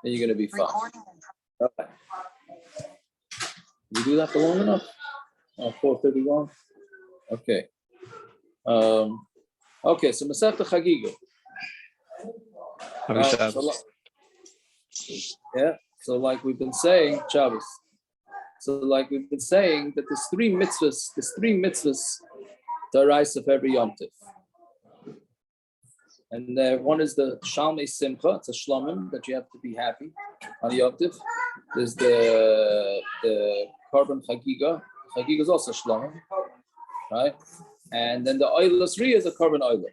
then you're going to be fine. Okay. You do that for long enough? 4:31. Okay. Okay. So Masechta Chagigah. So like we've been saying, Shabbos. So like we've been saying that there's three mitzvahs the rise of every Yom Tov. And one is the shamai simcha, it's a shlomim that you have to be happy on the Yom Tov. There's the korban Chagigah. Chagigah is also shlomim, right? And then the oilas riyah is a korban oilah.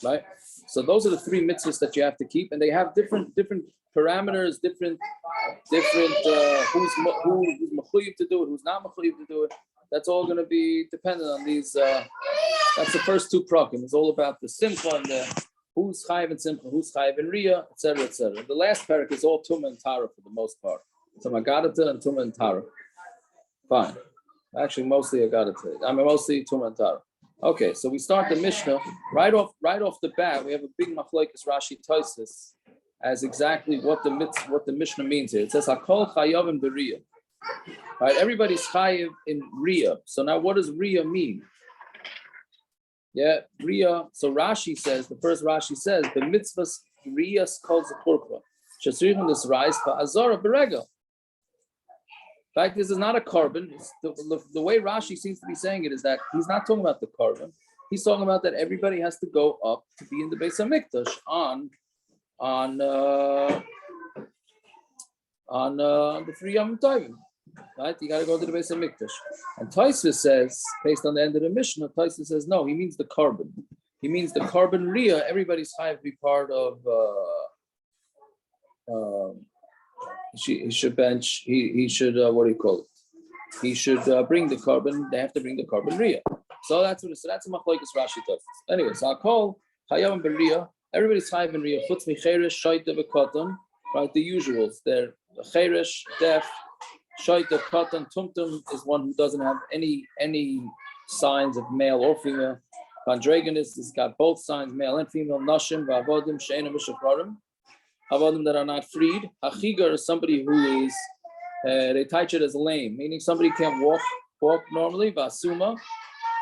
Right? So those are the three mitzvahs that you have to keep, and they have different parameters, different who's mechuyev to do it, who's not mechuyev to do it. That's all going to be dependent on these. That's the first two prokim. It's all about the simcha and the who's chayav and simcha, who's chayav and riyah, etc., etc. The last perek is all tumah and tara for the most part. So agadata and tumah and tara. Fine. Actually, mostly agadata. Mostly tumah and tara. Okay, so we start the Mishnah right off the bat. We have a big Machlokes Rashi Tosfos as exactly what the Mishnah means here. It says Hakol chayav and riyah. Right, everybody's chayav in riyah. So now, what does riyah mean? Yeah, riyah. So Rashi says the first Rashi says the mitzvahs riyah calls the korban. Shesrichon this rise for azara berega. In fact, this is not a korban. The way Rashi seems to be saying it is that he's not talking about the korban. He's talking about that everybody has to go up to be in the Beis hamikdash on the 3 Yom Tovim. Right? You got to go to the Beis hamikdash. And Tosfos says, based on the end of the Mishnah, Tosfos says no. He means the korban. He means the korban riyah. Everybody's chayav to be part of. He should bench. He should what do you call it? He should bring the korban. They have to bring the korban riyah. So that's what. So that's a Machlokes Rashi Tosfos. Anyway, so I call chayav and riyah. Everybody's chayav and riyah. Chutz micheresh, shaita, v'katan. Right, the usuals. They're cheresh, deaf, shaita, katan. Tumtum is one who doesn't have any signs of male or female. Pandragonist has got both signs, male and female. Nashim, v'avodim, she'enim v'shafrarim. Avodim that are not freed. Achigar is somebody who is, they touch it as lame, meaning somebody can't walk normally. Vasuma,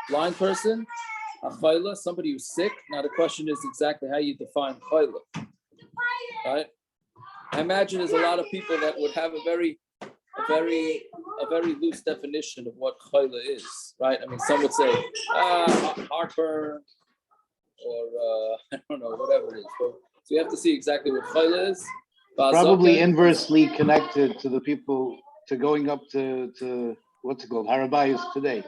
blind person. Achayla, somebody who's sick. Now the question is exactly how you define chayla. Right? I imagine there's a lot of people that would have a very loose definition of what chayla is. Right? I mean, some would say heartburn, or I don't know, whatever it is. So you have to see exactly what chayla is. Probably inversely connected to the people to going up to what's it called, Harabayas today.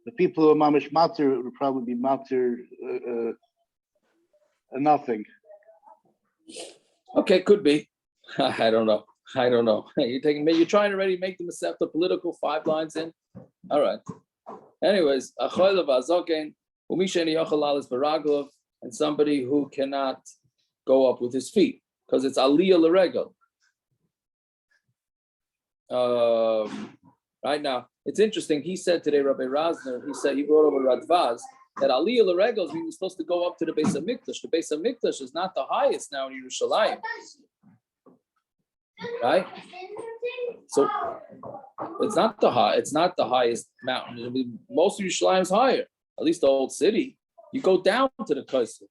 The people who are mamish matur would probably be matur nothing. Okay, could be. I don't know. You're trying to already make the Masechta political 5 lines in. All right. Anyways, achayla v'azoken u'misheni yochel alis b'raglav, and somebody who cannot go up with his feet because it's aliyah l'regel. Right now, it's interesting. He said today, Rabbi Razner, he brought over Radvaz that aliyah l'regel means we're supposed to go up to the Beis hamikdash. The Beis hamikdash is not the highest now in Yerushalayim, right? So it's not the highest mountain. I mean, most of Yerushalayim is higher. At least the old city. You go down to the Kosel.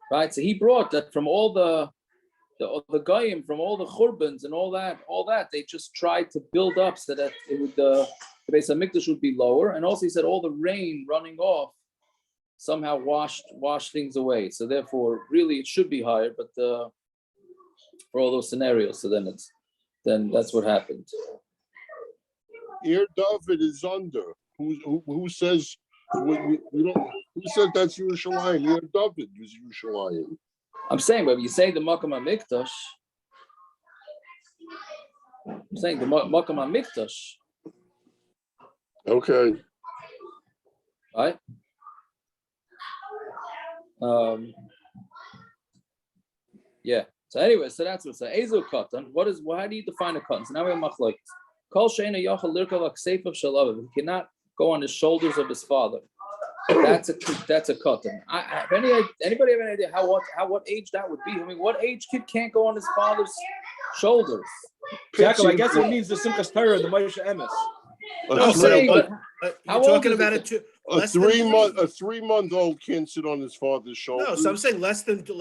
Right, so he brought that from all the goyim, from all the churbans and all that, they just tried to build up so that it would the Beis hamikdash would be lower, and also he said all the rain running off somehow washed things away. So therefore, really, it should be higher, but for all those scenarios, so then that's what happened. Here, David is under. Who says? We don't. Who said that's Yerushalayim? Here, David is Yerushalayim. I'm saying, but you say the Makam hamikdash. I'm saying the Makam hamikdash. Okay. Right. Yeah. So anyway, so that's what's Ezo katan. How do you define a katan? So now we have Machlokes. Kol sheina yachal lirkav akseifav shalav. He cannot go on the shoulders of his father. That's a cotton. Anybody have any idea what age that would be? I mean, what age kid can't go on his father's shoulders? Jacob, I guess it means the simchas Torah, the Moshe Emes. I'm saying, but you're talking about it too. A 3-month-old can't sit on his father's shoulder. No, so I'm saying less than 2,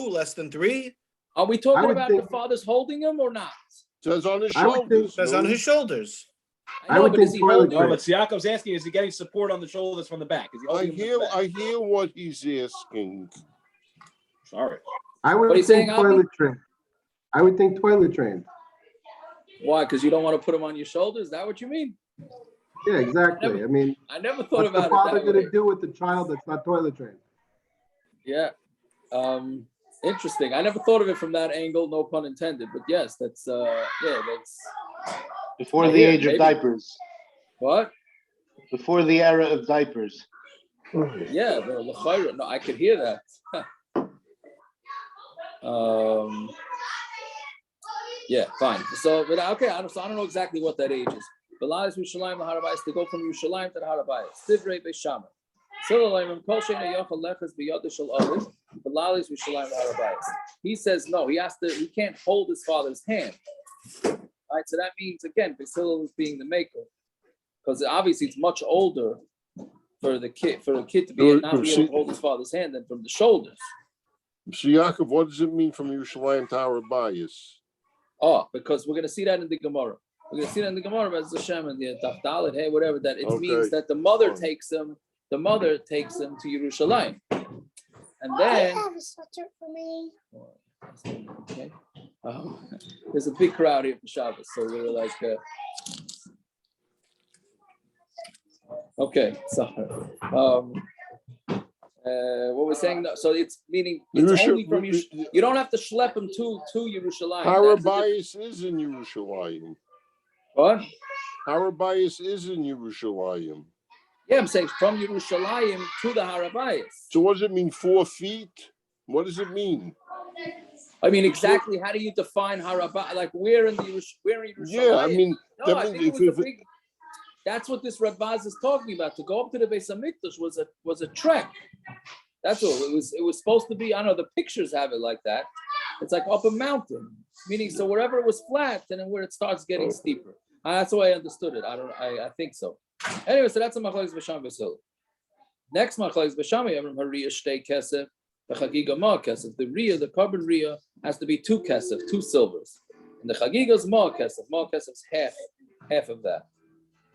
less than 3. Are we talking about the father's holding him or not? Says on his shoulders. Says on his shoulders. I know, but is he holding? No, but Jacob's asking, is he getting support on the shoulders from the back? Is he I holding him from the back? hear what he's asking. Sorry. I would What are you think saying, toilet train. I would think toilet train. Why? Because you don't want to put him on your shoulders? Is that what you mean? Yeah, exactly. I mean, I never thought what's about the it father that going way. to do with the child that's not toilet trained? Yeah. Interesting. I never thought of it from that angle, no pun intended. But yes, that's Before the age of diapers. what? Before the era of diapers. Yeah, the l'chayra. No, I could hear that. Yeah, fine. So, but okay, I don't know exactly what that age is. Belalis Yerushalayim l'Harabais, to go from Yerushalayim to the Harabais. Divrei Beis Shammai. He says no. He can't hold his father's hand. Right. So that means again, Beis Hillel is being the maker, because obviously it's much older for the kid to not be able to hold his father's hand than from the shoulders. So Yaakov, what does it mean from Yerushalayim to Harabayis? Oh, because we're going to see that in the Gemara. We're going to see that in the Gemara as Hashem and the Daf Dalet, hey, whatever that it means that the mother takes him. The mother takes him to Yerushalayim, and then. Have a sweater for me. Okay. There's a big crowd here for Shabbos, so we're like. Okay, so what we're saying, so it's meaning it's only from you don't have to schlep him to Yerushalayim. Harabayis is in Yerushalayim. What? Harabayis is in Yerushalayim. Yeah, I'm saying from Yerushalayim to the Harabayis. So what does it mean, 4 feet? What does it mean? I mean, exactly. How do you define Harabayis? Like where in Yerushalayim? Yeah, I mean, no, I think that's what this Ravaz is talking about. To go up to the Beis Hamikdash was a trek. That's all. It was supposed to be. I don't know. The pictures have it like that. It's like up a mountain, meaning so wherever it was flat, and then where it starts getting steeper. That's the way I understood it. I think so. Anyway, so that's a Machlokes B'Sham Beis Hillel. Next Machlokes B'Sham, Avram Hariyah Shtei Kesef, the Chagigah Ma Kesef. The riyah, the carbon riyah, has to be 2 kesef, 2 silvers. And the Chagigah's Ma Kesef. Ma Kesef's half of that.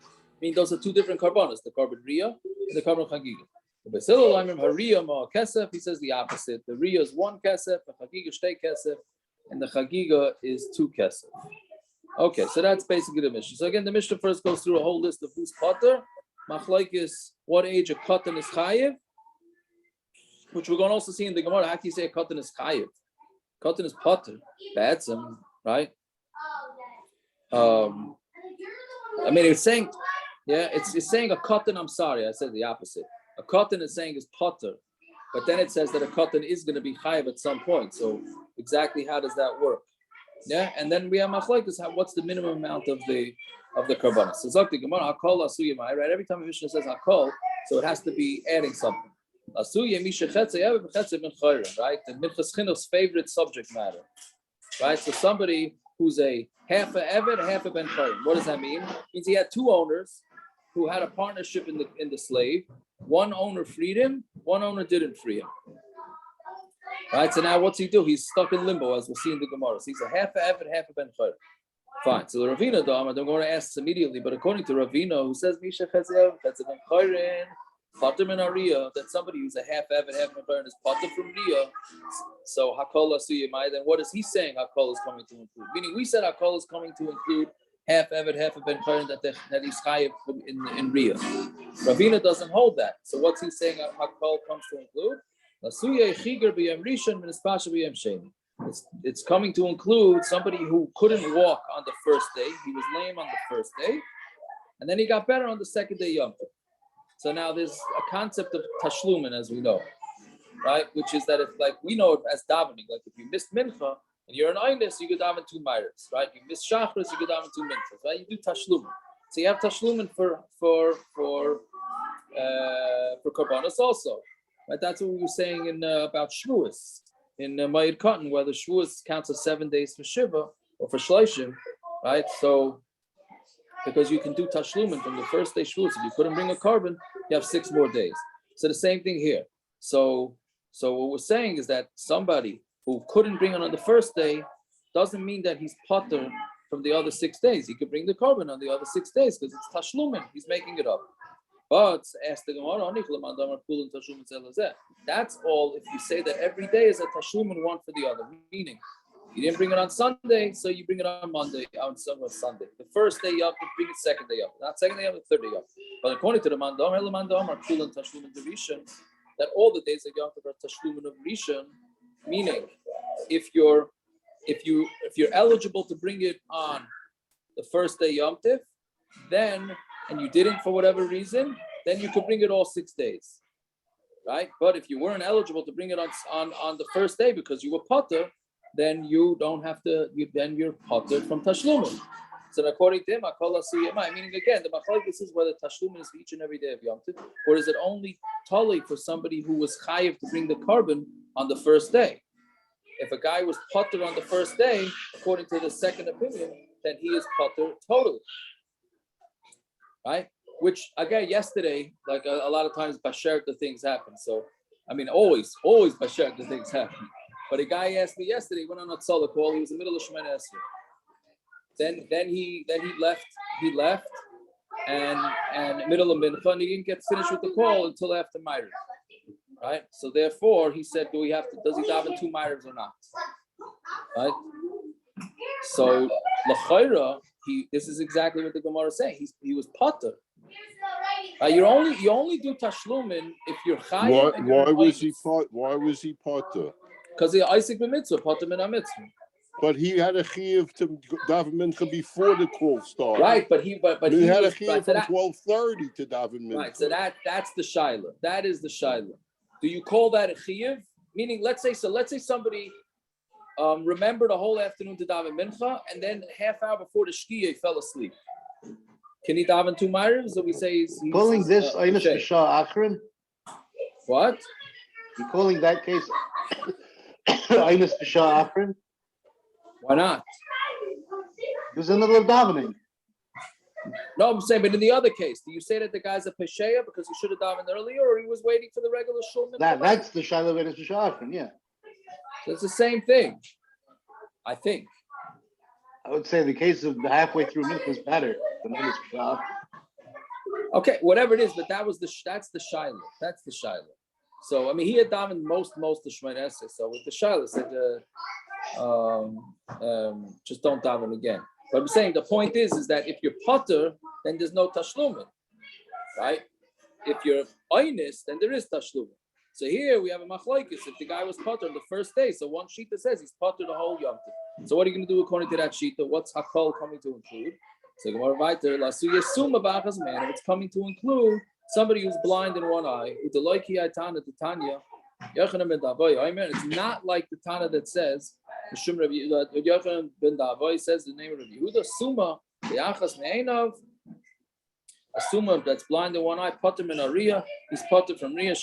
I mean, those are 2 different korbanos, the carbon riyah and the carbon Chagigah. The Beis Hillel, Avram Hariyah Ma Kesef, he says the opposite. The riyah is 1 kesef, the Chagigah Shtei Kesef, and the Chagigah is 2 kesef. Okay, so that's basically the Mishnah. So again, the Mishnah first goes through a whole list of who's pattur, Machlokes, what age a cotton is chayav, which we're going to also see in the Gemara. How can you say a cotton is chayav? Cotton is pattur, ba'atzim, right? I mean, it's saying, it's saying a cotton. I'm sorry, I said the opposite. A cotton is saying is pattur, but then it says that a cotton is going to be chayav at some point. So exactly how does that work? Yeah, and then we have Machlokes. What's the minimum amount of the korbanos? So Zakti Gemara Hakol Asuyamai, right? Every time a Mishnah says Hakol, so it has to be adding something. Asuyam Mishachetze B'Chetze Ben Chayrin, right? The Minchas Chinuch's favorite subject matter, right? So somebody who's a half a Eved, half a Ben Chayrin. What does that mean? It means he had 2 owners who had a partnership in the slave. One owner freed him, one owner didn't free him. Right, so now what's he do? He's stuck in limbo, as we'll see in the Gemara. So he's a half a Eved, half a Ben Chayrin. Fine. So the Ravina, though, I'm going to ask this immediately, but according to Ravina, who says Misha Chetzev, that's a Ben Chayrin, pattur min riyah, that somebody who's a half Eved, half Ben Chayrin is pattur from riyah. So Hakol Asuyamai, then what is he saying Hakol is coming to include? Meaning we said Hakol is coming to include half Eved, half a Ben Chayrin that he's chayav in riyah. Ravina doesn't hold that. So what's he saying Hakol comes to include? It's coming to include somebody who couldn't walk on the first day. He was lame on the first day, and then he got better on the second day Yom Tov. So now there's a concept of tashlumin, as we know, right? Which is that if, like we know it as davening, like if you missed mincha and you're an einus, you could daven 2 meiros, right? You miss shachris, you could daven 2 minchas, right? You do tashlumin. So you have tashlumin for for korbanos also. Right? That's what we were saying in about Shavuos in Ma'id Cotton, where the Shavuos counts as 7 days for Shiva or for Shloshim, right? So because you can do tashlumin from the first day Shavuos, if you couldn't bring a carbon, you have 6 more days. So the same thing here. So what we're saying is that somebody who couldn't bring it on the first day doesn't mean that he's pattur from the other 6 days. He could bring the carbon on the other 6 days because it's tashlumin. He's making it up. But ask the Gemara, that's all if you say that every day is a tashlumin one for the other. Meaning, you didn't bring it on Sunday, so you bring it on Monday, on Sunday. The first day up, you bring it second day up. Not second day up, the third day up. But according to the mandam, are kul and tashlumin of rishon, that all the days of Yom Tov are tashlumin of rishon. Meaning, if you're eligible to bring it on the first day Yom Tov, then and you didn't for whatever reason, then you could bring it all 6 days, right? But if you weren't eligible to bring it on the first day because you were pattur, then you don't have to. Then you're pattur from tashlumin. So according to him, meaning again, the Machlokes is whether tashlumin is for each and every day of Yom Tov, or is it only tali for somebody who was chayav to bring the carbon on the first day? If a guy was pattur on the first day, according to the second opinion, then he is pattur totally. Right? Which again, yesterday, like a lot of times, bashert the things happen. So, I mean, always bashert the things happen. But a guy asked me yesterday, he went on a tzala call. He was in the middle of Shemoneh Esrei. Then he left. He left, and middle of mincha, and he didn't get finished with the call until after Ma'ariv. Right? So therefore, he said, does he daven 2 Ma'arivs or not? Right? So l'chayra, this is exactly what the Gemara is saying. He was pattur. You only do tashlumin if you're chayav. Why was he pattur? Because the Isaac b'mitzvah, pattur min mitzvah. But he had a chayav to daven mincha before the call started. Right, but he had a chayav from 12:30 to daven mincha. Right, so that's the shaila. That is the shaila. Do you call that a chayav? Meaning, let's say somebody remembered a whole afternoon to daven mincha, and then half hour before the shkia he fell asleep. Can he daven 2 ma'arivs? Or we say he's calling this Einis B'Shah Achron? What? You calling that case Einis B'Shah Achron? Why not? He was in the middle of davening. No, I'm saying, but in the other case, do you say that the guy's a pesheya because he should have davened earlier, or he was waiting for the regular shul? That's the Shiloh of Einis B'Shah Achron, yeah. So it's the same thing, I think. I would say the case of the halfway through mincha is better than Einis B'Shah. Okay, whatever it is, but that's the shiloh. That's the shiloh. So I mean, he had davened most of Shemoneh Esrei. So with the shiloh, said just don't daven again. But I'm saying the point is that if you're pattur, then there's no tashlumin, right? If you're einis, then there is tashlumin. So here we have a machlokes. If the guy was pattur on the first day, so one shita says he's pattur the whole yom tov. So what are you going to do according to that shita? What's hakol coming to include? So Gemara weiter, lasu yesuma b'achas man. If it's coming to include somebody who's blind in one eye, u'deloiki aitana titanya, Yochanan ben Davoy. It's not like the Tana that says Yochanan ben Davoy says the name of Rabbi Yehuda. Suma be'achas me'enav. A suma that's blind in one eye, pattur min riyah. He's pattur from riyah.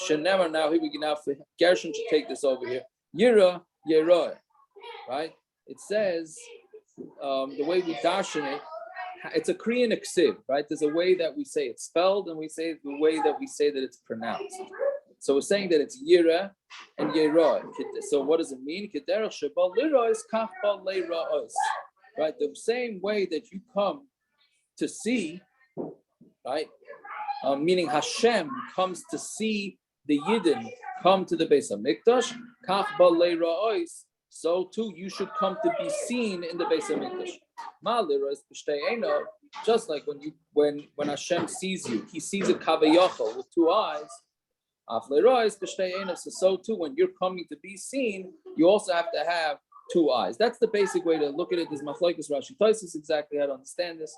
Shenemer. Now here we can now. Gershon should take this over here. Yira yeroi. Right? It says the way we darshan it. It's a Korean ksiv, right? There's a way that we say it's spelled, and we say the way that we say that it's pronounced. So we're saying that it's yira and yeroi. So what does it mean? Right? The same way that you come to see, right? Meaning Hashem comes to see the Yidden come to the Beis Hamikdash. So too you should come to be seen in the Beis Hamikdash. Just like when Hashem sees you, he sees a kavayachol with 2 eyes. So too, when you're coming to be seen, you also have to have 2 eyes. That's the basic way to look at it. There's Machlokes Rashi Tosfos exactly how to understand this.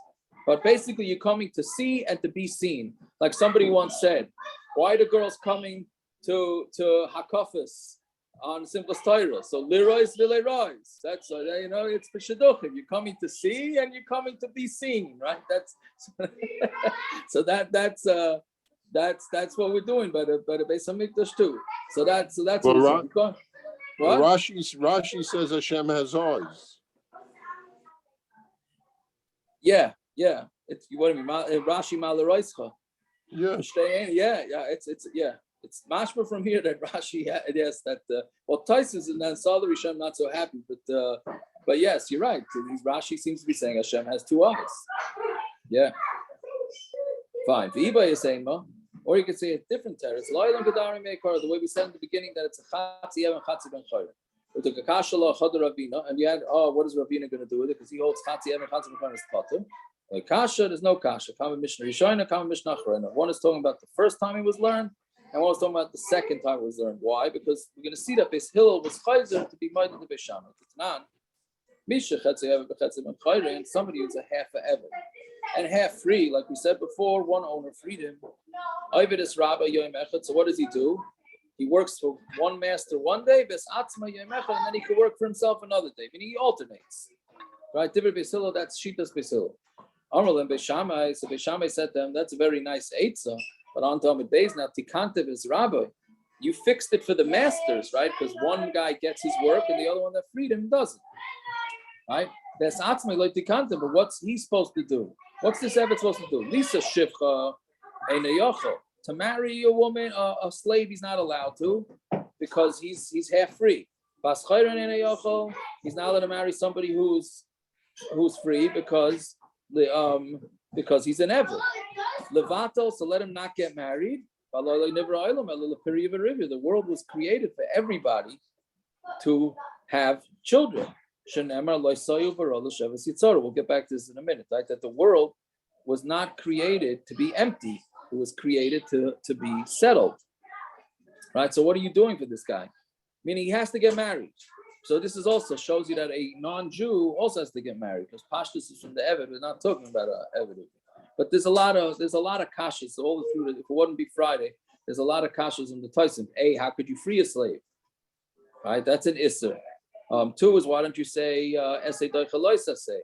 But basically, you're coming to see and to be seen. Like somebody once said, why are the girls coming to Hakafis on simplest Torah? So lirois v'leirois. That's it's for shidduchim. You're coming to see and you're coming to be seen, right? That's so that's That's what we're doing by the Beis Hamikdash too. So that's Well, what. Rashi says Hashem has eyes. Yeah. It's what do you mean? Rashi Malaroischa. Yeah. It's mashma from here that Rashi, yes, that Taisus and then Saul Rishon not so happy, but yes, you're right. Rashi seems to be saying Hashem has two eyes. Yeah, fine. V'iba is saying or you could say a different terror. It's Loyal and Gedari Meikar, the way we said in the beginning that it's a Chatzi and Chatzi ben Chayr. We took a Kashala Chad Ravina, and you had what is Ravina going to do with it? Because he holds Chatzi and Chatzi ben Chayr is pattur. Like Kasha, there's no Kasha. Kama Mishna Rishayna, Kama Mishna Achrayna. One is talking about the first time it was learned, and one is talking about the second time it was learned. Why? Because we're going to see that Beis Hillel was chayzer to be minded to Beis Shammai. Misha Chetzi Ever B'Chetzi Ben Chayre, and somebody who's a half a Ever and half free, like we said before, one owner freed him. Oived is Rabba Yom Echad. So what does he do? He works for one master one day, Bes Atzma Yom Echad, and then he can work for himself another day. Meaning he alternates. Right? Divrei Beis Hillel, that's Shitas Beis Hillel. Amrul and Beis Shammai, so Beis Shammai said to them, that's a very nice eitzah, but on Talmud Beis now, Tikantev is Rabbi. You fixed it for the masters, right? Because one guy gets his work and the other one that freed him doesn't. Right? That's Atzmai like Tikantev, but what's he supposed to do? What's this Eved supposed to do? Lisa Shivcha Eina Yochel. To marry a woman, a slave, he's not allowed to because he's half free. Bas Chayron Eina Yochel, he's not allowed to marry somebody who's free because he's an Ever. Levato, so let him not get married. The world was created for everybody to have children. We'll get back to this in a minute, right? That the world was not created to be empty. It was created to be settled. Right? So what are you doing for this guy? Meaning he has to get married. So this is also shows you that a non-Jew also has to get married because Pashtus is from the Eved. We're not talking about Eved. But there's a lot of kashas all through. If it wouldn't be Friday, there's a lot of kashas in the Tyson. A, how could you free a slave? Right, that's an isser. Two is why don't you say esay doichaloisa say,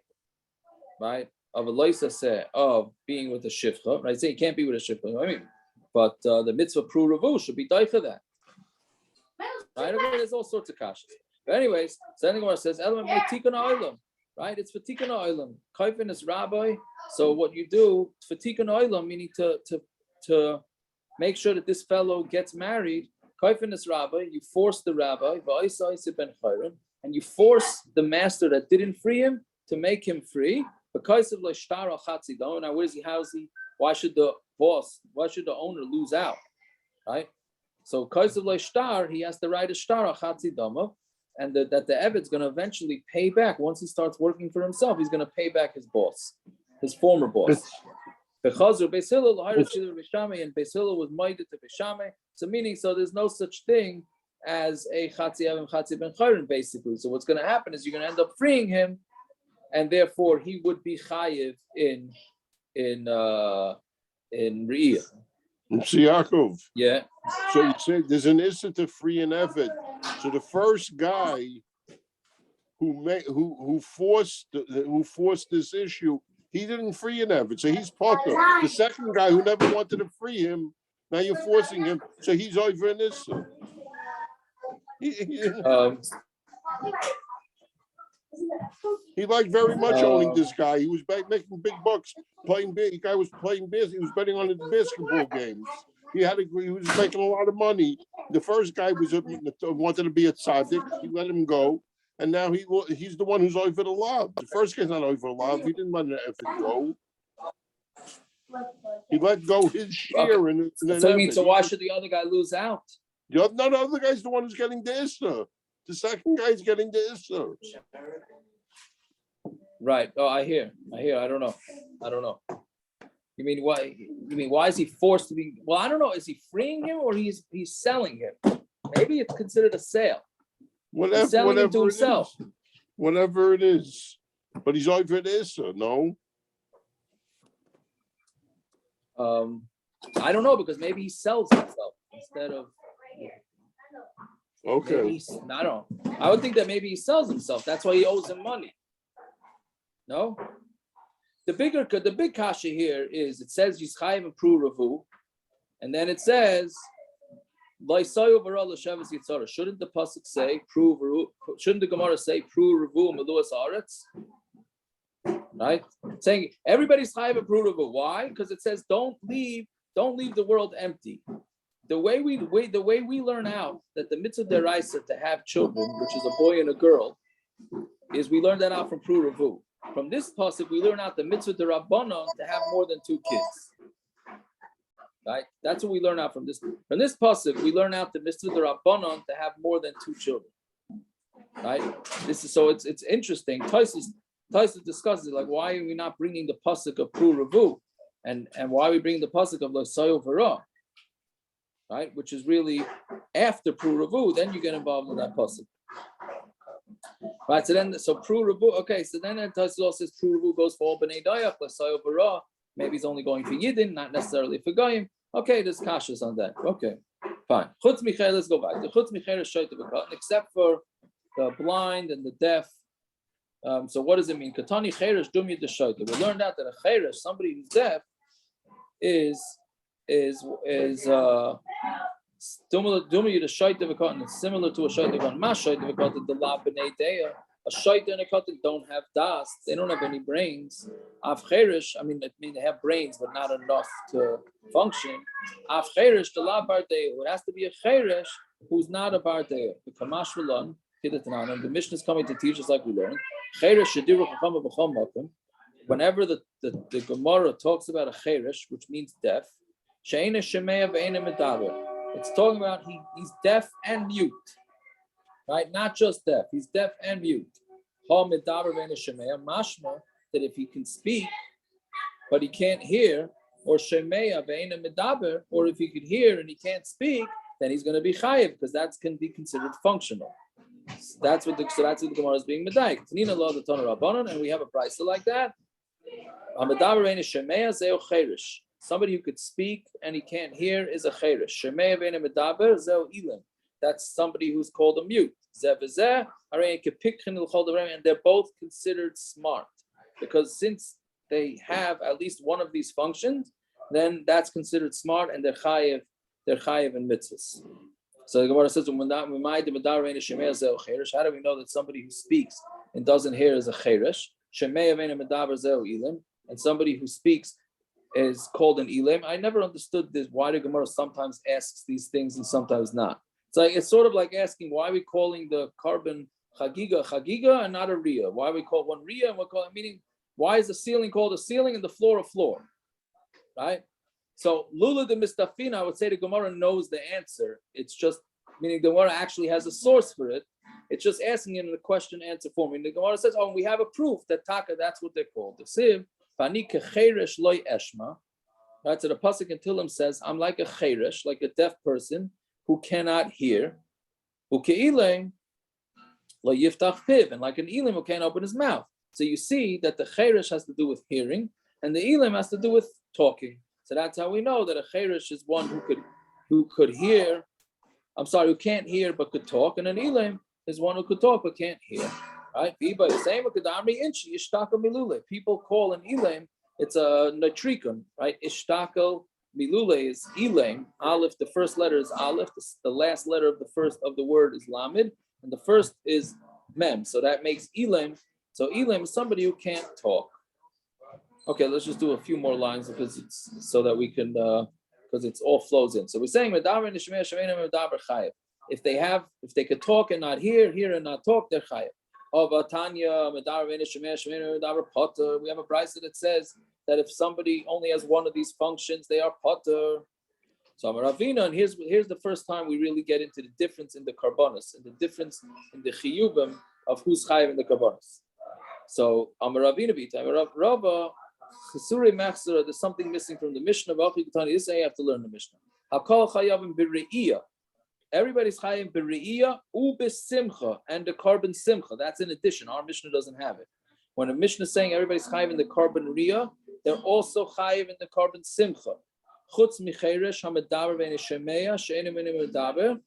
right? Of a loisa say of being with a shifcha, right? Say you can't be with a shifcha. I mean, but the mitzvah pru revu should be doicha that. Right? There's all sorts of kashas. But anyways, so anyway, it says element tikun oilam. Right, it's for tikkun oilam. Chayvin is rabbi. So what you do for tikkun oilam, meaning to make sure that this fellow gets married. Chayvin is rabbi. You force the rabbi, and you force the master that didn't free him to make him free. Because of l'shtar al chatzidon. Now, where's he? How's he? Why should the owner lose out? Right. So because of l'shtar, he has to write a shtar al chatzidon. And that the Eved's going to eventually pay back. Once he starts working for himself, he's going to pay back his boss, his former boss. And Beis Hillel was minded to Beis Shammai. So meaning, so there's no such thing as a Chatzi and Chatzi ben Chayrin, basically. So what's going to happen is you're going to end up freeing him, and therefore he would be chayav in riyah. Yaakov. Yeah. So you say there's an issue to free an Eved. So the first guy who forced this issue, he didn't free an Eved, so he's pattur. The second guy who never wanted to free him, now you're forcing him, so he's over an issue. He liked very much owning this guy. He was making big bucks playing. The guy was playing business. He was betting on the basketball games. He was making a lot of money. The first guy wanted to be a tzaddik. He let him go, and now he's the one who's over the love. The first guy's not over the love. He didn't let an effort go. He let go his share in it. So why should the other guy lose out? The other guy's the one who's getting the issa. The second guy's getting the issa. Right. Oh, I hear. I don't know. You mean why? Why is he forced to be? Well, I don't know. Is he freeing him or he's selling him? Maybe it's considered a sale. He's selling him to himself. Whatever it is, but he's over it is, no. I don't know because maybe he sells himself instead of. Okay. I would think that maybe he sells himself. That's why he owes him money. No. The big kasha here is it says he's chayav and pru revu, And then it says, shouldn't the pasuk say, shouldn't the Gemara say, right? Saying everybody's chayav a pru revu. Why? Because it says don't leave the world empty. The way we learn out that the mitzvah deraisa to have children, which is a boy and a girl, is we learn that out from pru revu. From this pasuk, we learn out the mitzvah derabbanon to have more than 2 kids. Right? That's what we learn out from this. From this pasuk, we learn out the mitzvah derabbanon to have more than 2 children. Right? This is so it's interesting. Tosfos discusses it, like why are we not bringing the pasuk of pru revu, and why are we bringing the pasuk of l'sayo v'ra, right? Which is really after pru revu. Then you get involved in that pasuk. Right, so pru revu. Okay, so then Tosfos says pru revu goes for all bnei dayach, l'sayo v'ra. Maybe he's only going for Yidden, not necessarily for Goyim. Okay, there's kashas on that. Okay, fine. Chutz michael, let's go back. The chutz michael is shayta v'katan, except for the blind and the deaf. So what does it mean? Katani cheresh dumya de shayta. We learned out that a cheresh, somebody who's deaf, is dumya de shayta v'katan. It's similar to a shayta v'katan. Mas shayta v'katan the la b'nei deya. A shayta and a katan don't have das. They don't have any brains. Av cheresh, I mean they have brains, but not enough to function. Av cheresh, the la bar deya. It has to be a cheresh who's not a bar deya. The kamash v'lan, the Mishna is coming to teach us like we learned. Cheresh shediru chachama b'chol makom. Whenever the Gemara talks about a cheresh, which means deaf, she'ena shamai v'ena medaber. It's talking about he's deaf and mute. Right, not just deaf. He's deaf and mute. Mashma, that if he can speak, but he can't hear, or shemeya ve'ena medaber, or if he could hear and he can't speak, then he's going to be chayav, because that can be considered functional. That's what the Gemara is being medayik. Tanina lo the Tana Rabbanon, and we have a price like that. Medaber ve'ena shemeya zeu cheresh. Somebody who could speak and he can't hear is a cheresh. Shemeya ve'ena medaber zeu ilim. That's somebody who's called a mute. And they're both considered smart, because since they have at least one of these functions, then that's considered smart, and they're chayav in mitzvahs. So the Gemara says, how do we know that somebody who speaks and doesn't hear is a cheresh? And somebody who speaks is called an ilim. I never understood this. Why the Gemara sometimes asks these things and sometimes not. It's sort of like asking, why are we calling the carbon chagigah and not a riyah? Why we call one riyah and we call it, meaning, why is the ceiling called a ceiling and the floor a floor? Right? So lula de mistafina, I would say the Gemara knows the answer. It's just, meaning the Gemara actually has a source for it. It's just asking it in a question-answer form. And the Gemara says, oh, we have a proof that taka, that's what they're called. The siv, pani kecheresh loy eshma. Right? So the pasuk in Tillim says, I'm like a cheresh, like a deaf person who cannot hear, and like an elim who can't open his mouth. So you see that the cheresh has to do with hearing, and the elim has to do with talking. So that's how we know that a cheresh is one who could hear. Who can't hear but could talk, and an elim is one who could talk but can't hear. Right? People call an elim, it's a natrikon, right? Ishtakel. Milule is Elam. Aleph, the first letter is Aleph. The last letter of the word is Lamed, and the first is Mem. So that makes Elam. So Elam is somebody who can't talk. Okay, let's just do a few more lines because it's so that we can because it's all flows in. So we're saying if they could talk and not hear and not talk, they're chayav. We have a price that says that if somebody only has one of these functions, they are pattur. So Ravina, and here's the first time we really get into the difference in the korbanos and the difference in the chiyuvim of who's chayav in the korbanos. So Ravina b'ita, Rava Chesuri Machzor, there's something missing from the Mishnah. This I have to learn the Mishnah. Hakol chayavim b'riyah. Everybody's chayav b'riyah simcha, and the carbon simcha. That's in addition. Our Mishnah doesn't have it. When a Mishnah is saying everybody's chayav in the carbon riyah, they're also chayav in the carbon simcha. Chutz micheresh hamedaber v'neshemeya she'enim medaber,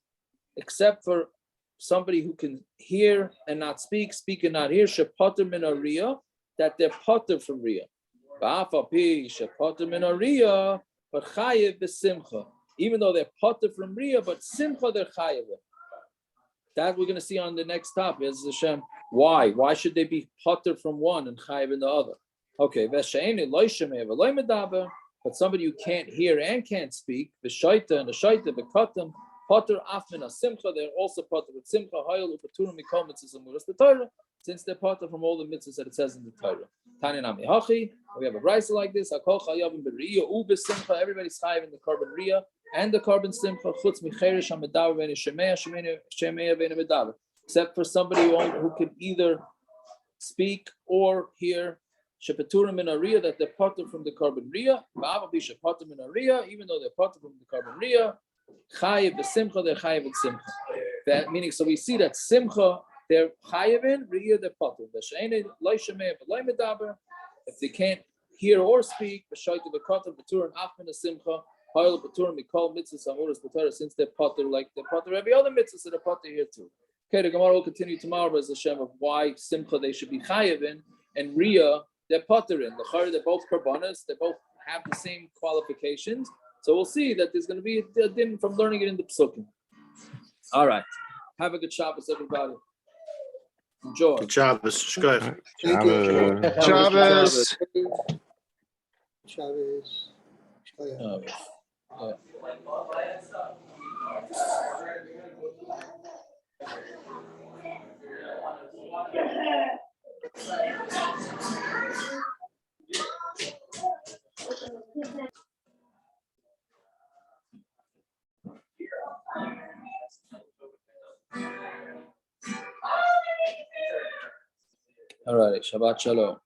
except for somebody who can hear and not speak and not hear. Shepatur min riyah, that they're patur from riyah. Ba'afapi shepatur min riyah, but chayav b'simcha. even though they're pattur from riyah, but simcha they're chayav. That we're going to see on the next topic. Is Hashem. Why? Why should they be pattur from one and chayav in the other? Okay, but somebody who can't hear and can't speak, the shaita and the shaita, the katam, pattur afmina simcha, they're also pattur with simcha, hayol upaturim mikol mitzvahs amuras the Torah, since they're pattur from all the mitzvahs that it says in the Torah. Taninami hachi, we have a brisa like this, hakol chayavim beriyah ube simcha, everybody's chayav in the korban riyah and the korban simcha, chutz micherish hamedav v'ni shemei v'ni medav, except for somebody who can either speak or hear. Shepaturim in a riyah, that they're pattur from the korban riyah. Va'avabisha pattur in a riyah, even though they're pattur from the korban riyah. Chayav the simcha, they're chayav with simcha. That meaning, so we see that simcha they're chayav in, riyah they're pattur. V'she'enei loy shemei v'loy medaber. If they can't hear or speak, v'shoyte v'kater v'turim afmin a simcha. Hayol v'turim mikol mitzvahs amuras the Torah, since they're pattur like they're pattur every other mitzvah, so they're pattur here too. Okay, the Gemara will continue tomorrow as Hashem of why simcha they should be chayav in and riyah they're pattur in. They're both korbanos. They both have the same qualifications. So we'll see that there's going to be a din from learning it in the psukim. All right. Have a good Shabbos, everybody. Enjoy. Good Shabbos. Shkoyach. Shabbos. Shabbos. Yeah. All right. Shabbat shalom.